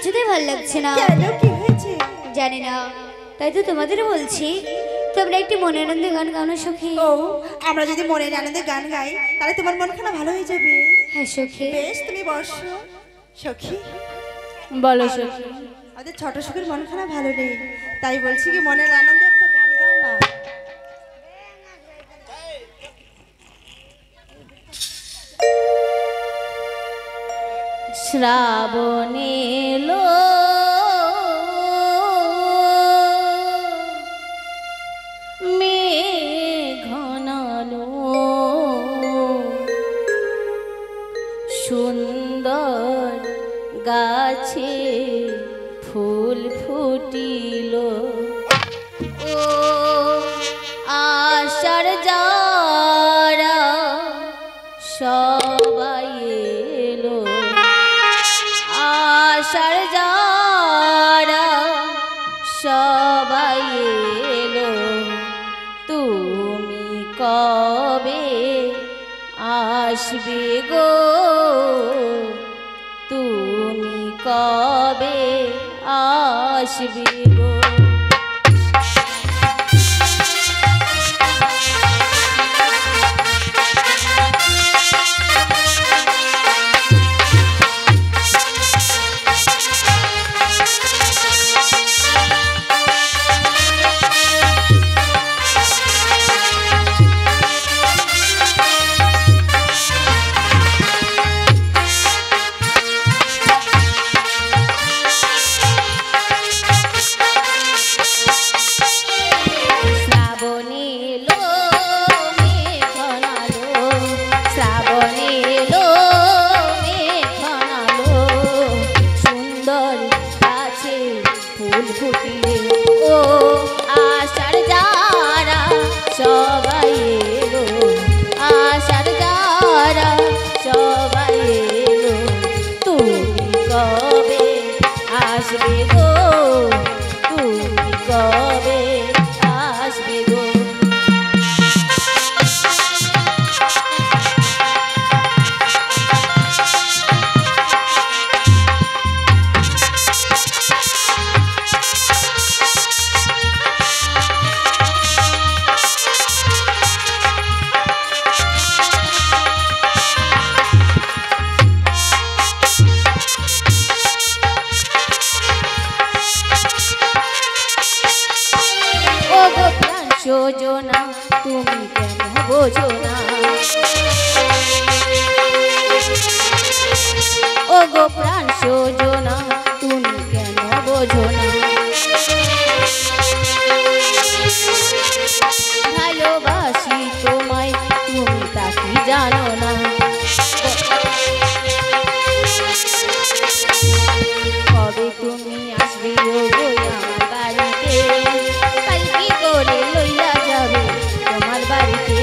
কিছুতেই ভালো লাগছে না। কেন, কি হয়েছে? জানি না, তাই তো তোমাদের বলছি তোমরা একটি মনের আনন্দে গান গাও না সখী। ও, আমরা যদি মনের আনন্দে গান গাই তাহলে তোমার মনখানা ভালো হয়ে যাবে। হ্যাঁ সখী। বেশ, তুমি বসো। সখী, বলো সখী। আমাদের ছোট সখীর মনখানা ভালো নেই, তাই বলছি কি মনের আনন্দে একটা গান গাও না। শ্রাবণ এলো মেঘ ঘনালো সুন্দর গাছে ফুল ফুটিল ও আশার যারা সবাই এলো আশার যারা সবাই এলো তুমি কবে আসবে গো তুমি কবে আসবে গো যোজনা তুমি কেন বোঝো না ও গো প্রাণ যোজনা তুমি কেন বোঝো না ভালোবাসি তোমায় তুমি তা কি জানো না কবে তুমি আসবে ও গো আমার বাড়িতে পালকি করে লইয়া যাবে তোমার বাড়িতে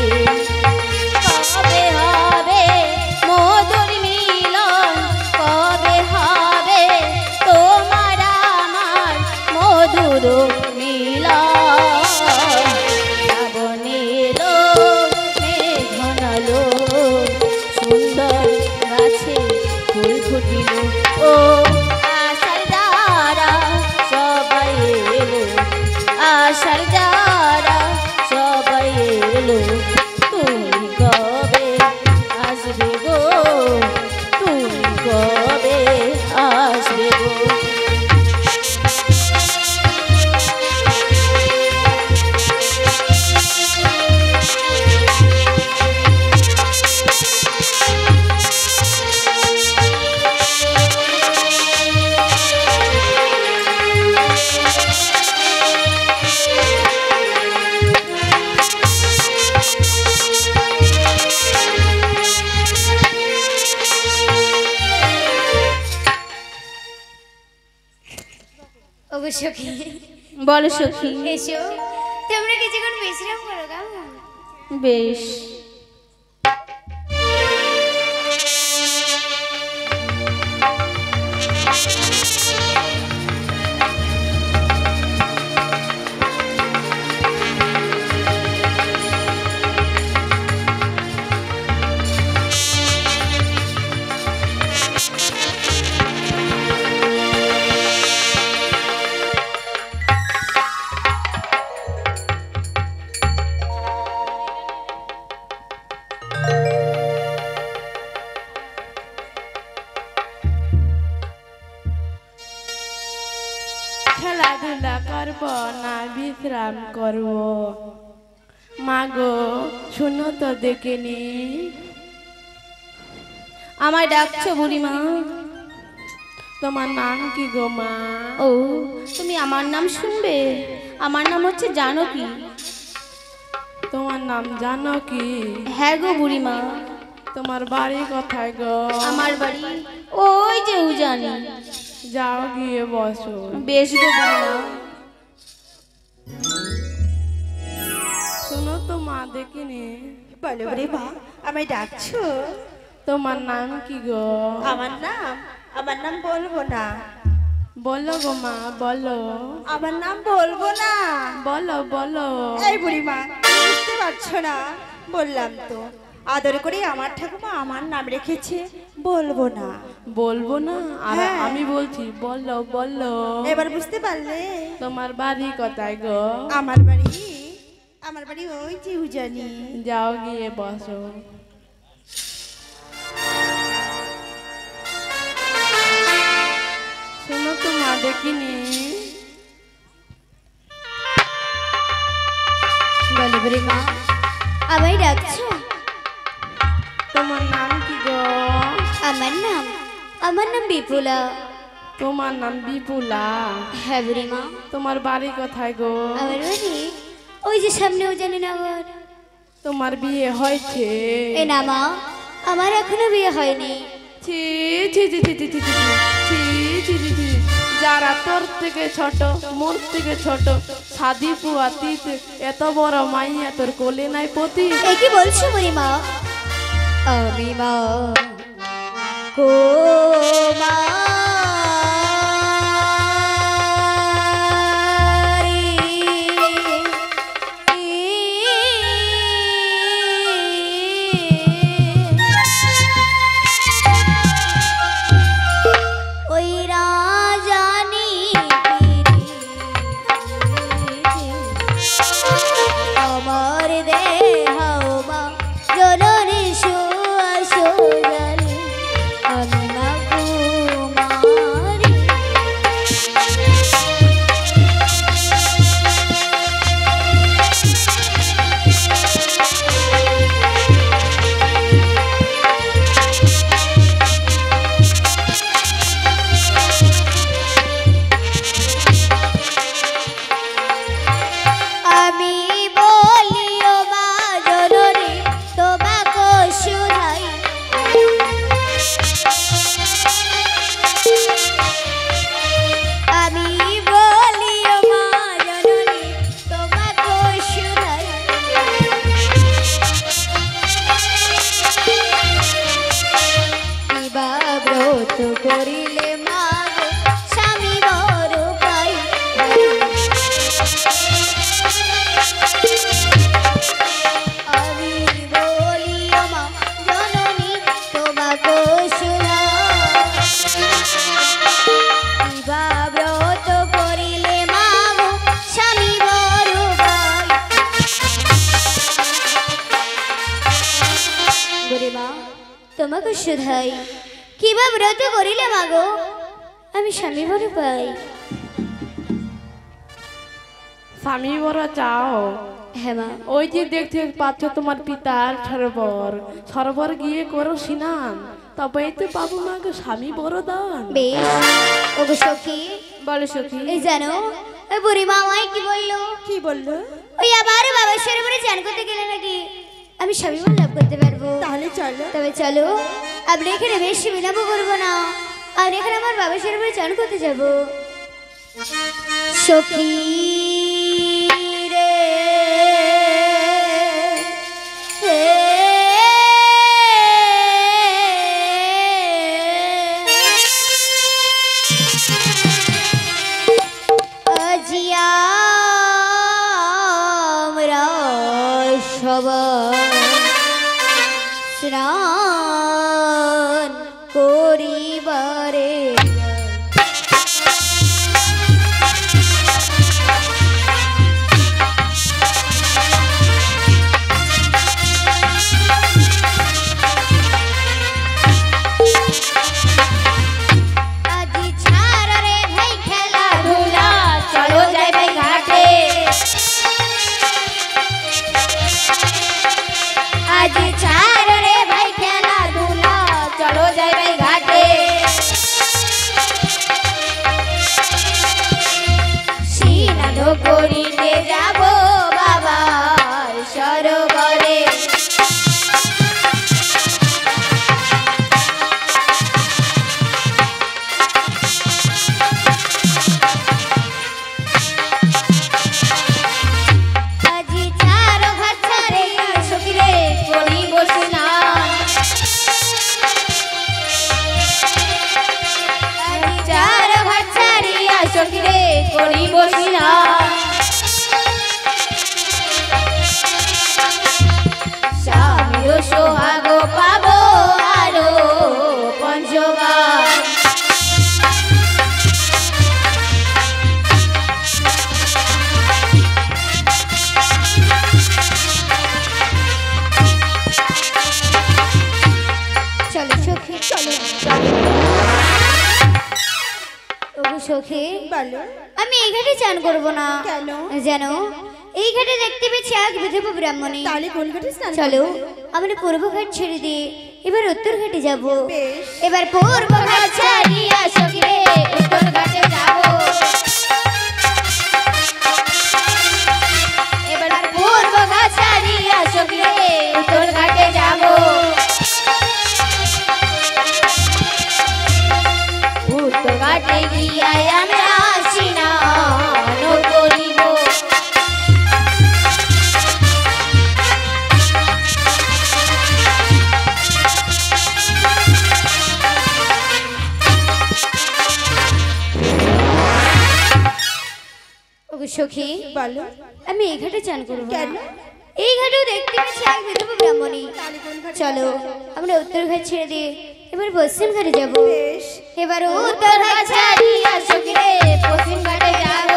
কবে হবে মধুর মিলন কবে হবে তোমার আমার মধুর মিলন শ্রাবণ এলো মেঘ ঘনালো সুন্দর গাছে ফুল ফুটিল ও আশার যারা সবাই এলো আশার যারা সবাই এলো তুমি কবে আসবে গো তুমি কবে আসবে গো ওগো সখী বলো সখী এসো তোমরা কিছুক্ষণ বিশ্রাম করো কেমন বেশ বিশ্রাম করব। মা গো শোনো তো দেখে নি। আমায় ডাকছো বুড়িমা? তোমার নাম কি গো মা? ও তুমি আমার নাম শুনবে? আমার নাম হচ্ছে জানকী। তোমার নাম জানো কি? হ্যাঁ গো বুড়িমা। তোমার বাড়ি কোথায় গো? আমার বাড়ি ওই যে উজানি। যাও গিয়ে বসো। বেশ গো বুড়িমা। শোনো তো মা দেখিনি। বলো রে মা, আমায় ডাকছো? তোমার নাম কি গো? আমার নাম বলবো না। বলো গো মা বলো। আমার নাম বলবো না। বলো বলো। এই বুড়িমা, বুঝতে পারছো না? বললাম তো, আদর করে আমার ঠাকুমা আমার নাম রেখেছে, বলবো না। বলবো না? আর হ্যাঁ। আমি বলছি বলো বলো। এবার বুঝতে পারলে? তোমার বাড়ি কোথায় গো? আমার বাড়ি ওই যে উজানি। যাও গিয়ে বসো। শোনো তো মা দেখিনি। বলো বুড়িমা, আমায় ডাকছো? তোমার নাম কি গো? আমার নাম বিপুলা। তোমার নাম বিপুলা? হ্যাঁ বুড়িমা। তোমার বাড়ি কোথায় গো? আমার বাড়ি ওই যে সামনে উজানি নগর। তোমার বিয়ে হয়েছে? এ না মা, আমার এখনো বিয়ে হয়নি। ছি ছি ছি ছি ছি ছি ছি ছি ছি ছি ছি। যারা তোর থেকে ছোট, মোর থেকে ছোট, সাদি পুয়াতিত, এত বড় মাইয়া তোর কোলে নাই পতি। এ কি বলছো বুড়িমা? আমি মা কো মা ওই রাজানি আমার দেহ মা জননী সুয়াসুজানি আমি মা কুমারী। আমি বলিও মা জননী তোমাকে শুধাই, আমি বলিও মা জননী তোমাকে শুধাই, কিবা ব্রত করিলে মা গো স্বামী বড় পাই। আমি বলিও মা জননী তোমাকে শুধাই, কিবা ব্রত করিলে মা গো স্বামী বড় পাই। বুড়িমা তোমাকে শুধাই, কিবা ব্রত করিলে মা গো আমি স্বামী বড় পাই। স্বামী বড় চাও? হ্যাঁ মা। ওই যে দেখতে পাচ্ছ তোমার পিতার সরোবর গিয়ে করো স্নান, তবেই তো পাবো মাকে স্বামী বড় দান। বেশ ওগো সখী। বলো সখী। এই জানো ওই বুড়িমা আমায় কি বললো? কি বললো? ওই আবার বাবার সরোবরে চান করতে গেলে নাকি আমি স্বামী বড় লাভ করতে পারবো। তাহলে চলো। তবে চলো, আমরা এখানে বেশি বিলম্ব করবো না, আর এখানে আমার বাবার সরোবরে চান করতে যাবো। সখী রে আজিয়া আমরা সবাই স্নান করিবারে চলো যাই ভাই ঘাটে। বলো। আমি এই ঘাটে চান করব না। কেন? যেন এই ঘাটে দেখতে পেয়েছি এক বিধবা ব্রাহ্মণী। তাহলে কোন ঘাটে স্নান চলো করবে? আমরা পূর্ব ঘাট ছেড়ে দিয়ে এবার উত্তর ঘাটে যাব। বেশ। এবার পূর্ব ঘাট ছাড়িয়া সখিরে উত্তর ঘাটে যাব। এবার পূর্ব ঘাট ছাড়িয়া সখিরে উত্তর ঘাটে যাব। উত্তর ঘাটে গিয়া আমরা স্নান করিব। ওগো সখী বলো। আমি এই ঘাটে চান করব কেন? না। এই ঘাটেও দেখতে পেয়েছি এক বিধবা ব্রাহ্মণী। তাহলে কোন ঘাটে চলো যাবে? আমরা উত্তর ঘাট ছেড়ে দিয়ে এবার পশ্চিম ঘাটে যাব। বেশ। এবার উত্তর ঘাট ছাড়িয়া সখিরে পশ্চিম ঘাটে যাব।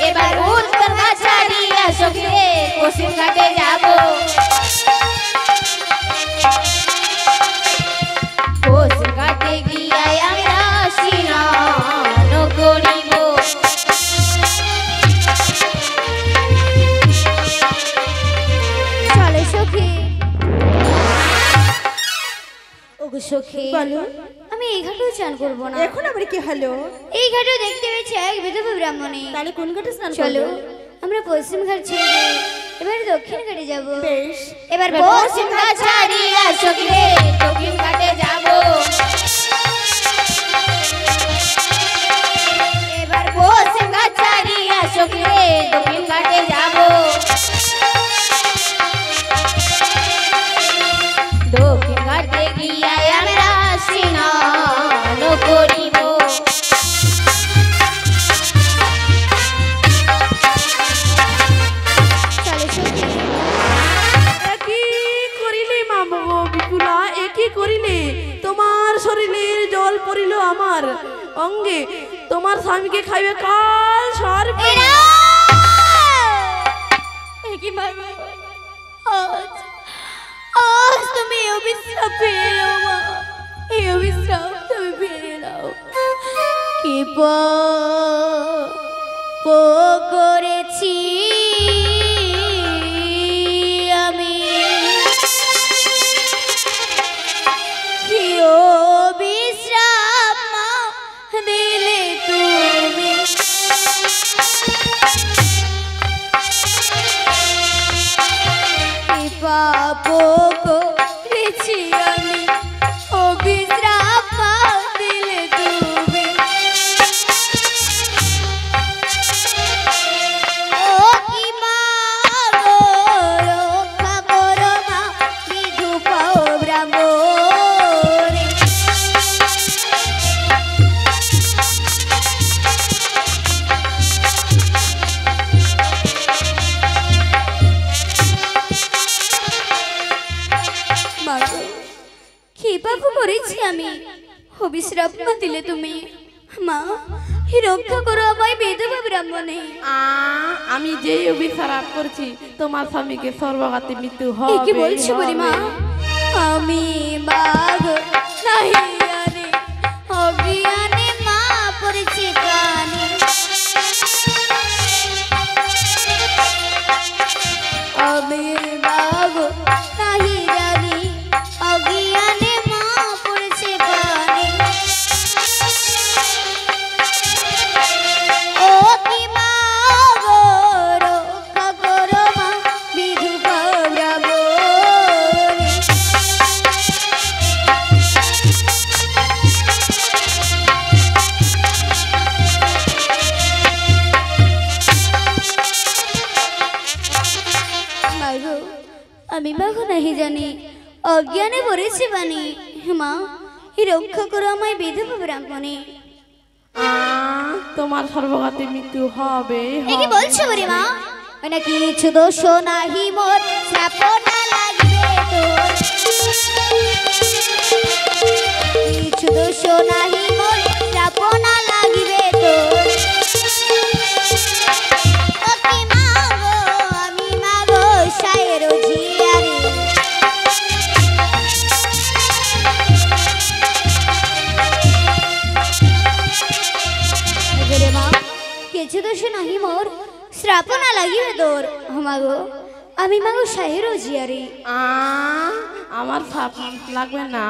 এবার উত্তর ঘাট ছাড়িয়া সখিরে পশ্চিম ঘাটে যাব। পশ্চিম ঘাটে গিয়া আমরা স্নান করিব। চলে সখী। ওগো সখী বলো। আমি এই ঘাটেও চান করব না। এখন আবার কি হলো? এই ঘাটেও দেখতে পেয়েছি এক বিধবা ব্রাহ্মণী। তাহলে কোন ঘাটে স্নান চলো করবে? আমরা পশ্চিম ঘাট ছেড়ে দিয়ে এবার দক্ষিণ ঘাটে যাব। বেশ। এবার পশ্চিম ঘাট ছাড়িয়া সখিরে দক্ষিণ ঘাটে যাব। এবার পশ্চিম ঘাট ছাড়িয়া সখিরে দক্ষিণ ঘাটে যাব। দক্ষিণ ঘাটে গিয়া আমরা স্নান করিব। চলে সখী। একই করিলে মামো বিপুলা, একই করিলে তোমার শরীরের জল পড়িল আমার অঙ্গে। তোমার স্বামীকে খাইবে কাল সর্বে। আজ তুমি এই অভিশাপ পেয়ে নাও মা। এই অভিশাপ তুমি পেয়ে নাও। কি করেছি আমি, কি অভিশাপ মা দিলে তুমি। কি পাপ করেছি আমি, অভিশাপ মা দিলে তুমি। ও কি মা গো, রক্ষা করো মা বিধবা ব্রাহ্মণী। মা গো, কি পাপ করেছি আমি, অভিশ্রাপ মা দিলে তুমি। মা রক্ষা করো আমায় বিধবা ব্রাহ্মণী। আমি যে অভিশাপ করছি তোমার স্বামীকে সর্বঘাতে মৃত্যু কি হবে। বলছো বুড়িমা? আমি বাঘ নাহি জানি, অজ্ঞানে মা পড়েছি প্রাণে। আমি বাঘ নাহি জানি, অজ্ঞানে মা পড়েছি প্রাণে। ও কি মা গো, রক্ষা করো মা বিধবা ব্রাহ্মণী। মাগো, আমি বাঘ নাহি জানি, অজ্ঞানে পড়েছি বাণী। মা রক্ষা করো আমায় বিধবা ব্রাহ্মণী। তোমার সর্বঘাতে মৃত্যু হবে। এ কি বলছো বুড়িমা? না কিছু দোষ নাহি মোর, শ্রাপ না লাগিবে তোর। কিছু দোষ নাহি মোর, শ্রাপ না লাগিবে তোর। ও কি মা গো, আমি মা গো সায়ের ঝিয়ারি। রে মা কিছু দোষ নাহি মোর শ্রাপ না লাগিবে তোর মাগো আমি মাগো শাহের জিয়ারি আমার সাপ লাগবে না,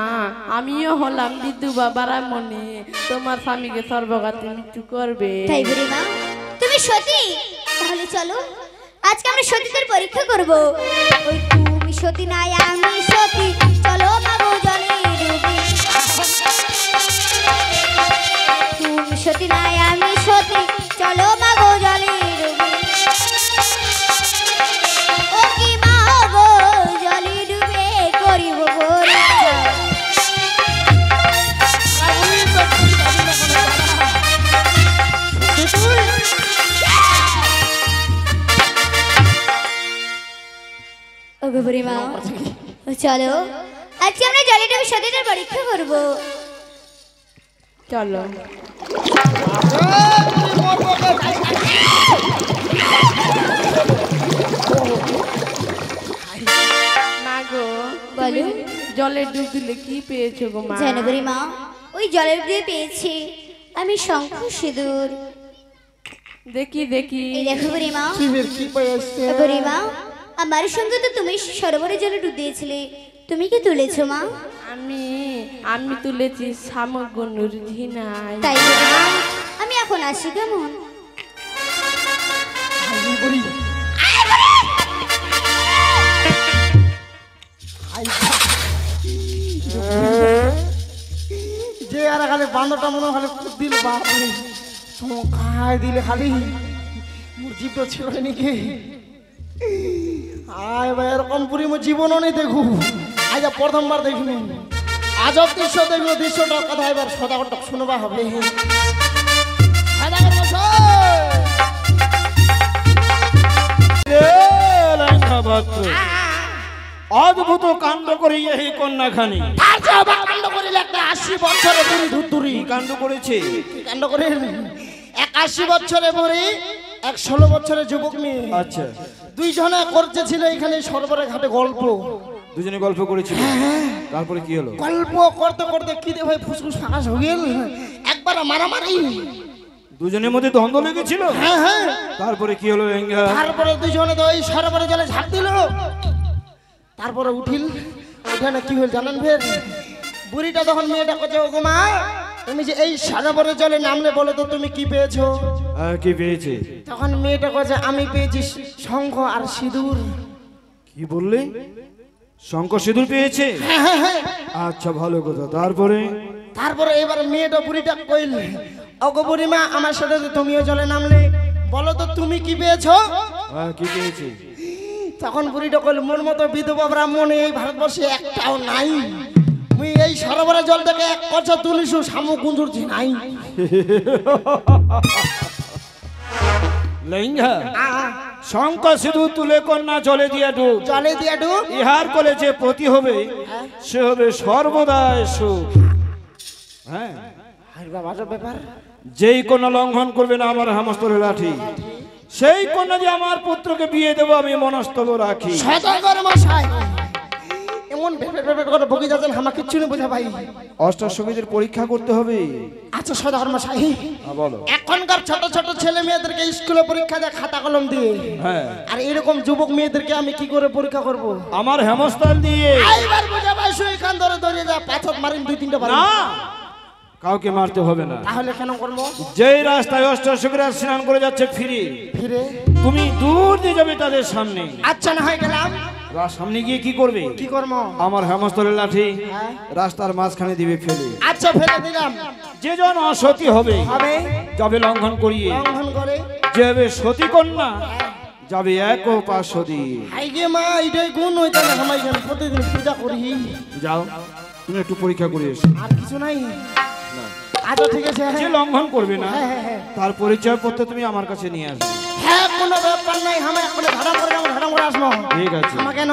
আমিও হলাম বিদ্যু বাবার মনে, তোমার স্বামীকে সর্বঘাতে মৃত্যু করবে। তাই বলি মা তুমি সতী, তাহলে চলো আজকে আমরা সতীদের পরীক্ষা করব। ওই তুমি সতী নাই আমি সতী, চলো মাগো জলে ডুবি। তুমি সতী নাই আমি সতী, চলো মাগো জলে ডুবি। ও কি মাগো জলে ডুবে করিব পরীক্ষা। ওগো বুড়িমা চলো আজকে আমরা জলে ডুবে সতীদের পরীক্ষা করব। চলো মা গো, বলো। জলে ডুব দিলে কি পেয়েছো গো মা? জানো বুড়িমা ওই জলের দিয়ে পেয়েছি আমি শঙ্খ সিঁদুর। দেখি দেখি। এই দেখো বুড়িমা শিবের কি পেয়েছে? বুড়িমা আমার সঙ্গে তো তুমি সরোবরে জলে ডুব দিয়েছিলে, তুমি কি তুলেছো মা? আমি তুলেছি সামগ্র ঝিনাই। তাই বুড়িমা আমি এখন আসি কেমন? যে আর খালি বান্দরটা মনে খালি দিল বাপরে খাই দিলে খালি মোর জীবটা ছিল নাকি আয় ভাই এরকম পুরি মোর জীবনও নেই দেখু আজ প্রথমবার দেখিনি আজব দৃশ্য দেখলো দৃশ্যটার কথা এবার সদাগরটা শুনবা হবে অদ্ভুত কাণ্ড করি এই কন্যাখানি। কাণ্ড করিলে একটা 80 বছরে বুড়ি ধুতুরি কাণ্ড করেছে কাণ্ড করে 81 বছরে বুড়ি 16 বছরের যুবক মেয়ে। আচ্ছা দুইজনে করতেছিল এখানে সরোবরের ঘাটে গল্প। দুজনে গল্প করেছিল, তারপরে কি হলো? গল্প করতে করতে কি দে ভাই ফুসফুস ফাঁস হয়ে গেল, একবার মারামারি। দুজনের মধ্যে দ্বন্দ্ব লেগেছিল। হ্যাঁ হ্যাঁ। তারপরে কি হলো রেঙ্গা? তারপরে দুইজনে তো ওই সরোবরের জলে ঝাঁপ দিল। তারপরে উঠিল, ওখানে কি হল জানেন ফের? বুড়িটা তখন মেয়েটা কচ্ছে ওগো মা তুমি যে এই সরোবরের জলে নামলে বলো তো তুমি কি পেয়েছো? কি পেয়েছে? তখন মেয়েটা কচ্ছে আমি পেয়েছি শঙ্খ আর সিঁদুর। কি বললে? শঙ্খ সিঁদুর পেয়েছে? আচ্ছা ভালো কথা। তারপরে? তারপরে এবার মেয়েটা বুড়িটা কইল ওগো বুড়িমা আমার সাথে তো তুমিও জলে নামলে বলো তো তুমি কি পেয়েছো? কি পেয়েছে? তখন বুড়িটা কইল মোর মতো বিধবা ব্রাহ্মণ এই ভারতবর্ষে একটাও নাই, মুই এই সরোবরের জল থেকে এক কচা তুলিছু শামুক গুঞ্জুরছি নাই। লেঙ্গা শঙ্খ সিঁদুর তুলে কন্যা জলে দিয়া ডুব। জলে দিয়া ডুব। ইহার কোলে যে পতি হবে সে হবে সর্বদাই সুখ। হ্যাঁ ব্যাপার যেই কন্যা লঙ্ঘন করবে না আমার হামস্তরে লাঠি, সেই কন্যা যে আমার পুত্রকে বিয়ে দেবো আমি মনস্তব রাখি। সদাগর মশাই এমন ভেবে করে বকি যাচ্ছেন আমার কিচ্ছু নেই বোঝা ভাই। অষ্টসখীদের পরীক্ষা করতে হবে। আচ্ছা সদাগর মশাই বলো। এখনকার ছোট ছোট ছেলে মেয়েদেরকে স্কুলে পরীক্ষা দেয় খাতা কলম দিয়ে, হ্যাঁ আর এরকম যুবক মেয়েদেরকে আমি কি করে পরীক্ষা করব? আমার হেমস্থান দিয়ে। এইবার বোঝা ভাই সুই কান ধরে ধরে যা পাথর মারিন 2-3টা বাড়ি। না কাউকে মারতে হবে না। তাহলে কেন করব? যেই রাস্তায় অষ্টসখীরা স্নান করে যাচ্ছে ফিরে ফিরে তুমি দূর দিয়ে যাবে তাদের সামনে। আচ্ছা না হয় গেলাম। সামনে গিয়ে কি করবে? কি করব? আমার হেমস্তরের লাঠি রাস্তার মাঝখানে দিবে ফেলে। আচ্ছা ফেলে দিলাম। যে জন অসতী হবে যাবে লঙ্ঘন করিয়ে, লঙ্ঘন করে যাবে সতী কন্যা যাবে এক পাশদি। হাই গে মা এটাই গুণ হইতে না আমায় কেন প্রতিদিন পূজা করি। যাও তুমি একটু পরীক্ষা করে এসো। আর কিছু নাই? আচ্ছা ঠিক আছে। যে লঙ্ঘন করবে না হ্যাঁ। তার পরিচয় পত্র তুমি আমার কাছে নিয়ে আসবে। হ্যাঁ কোনো ব্যাপার নাই, আমি এখন ধারা করে আসবো। ঠিক আছে। আমার কেন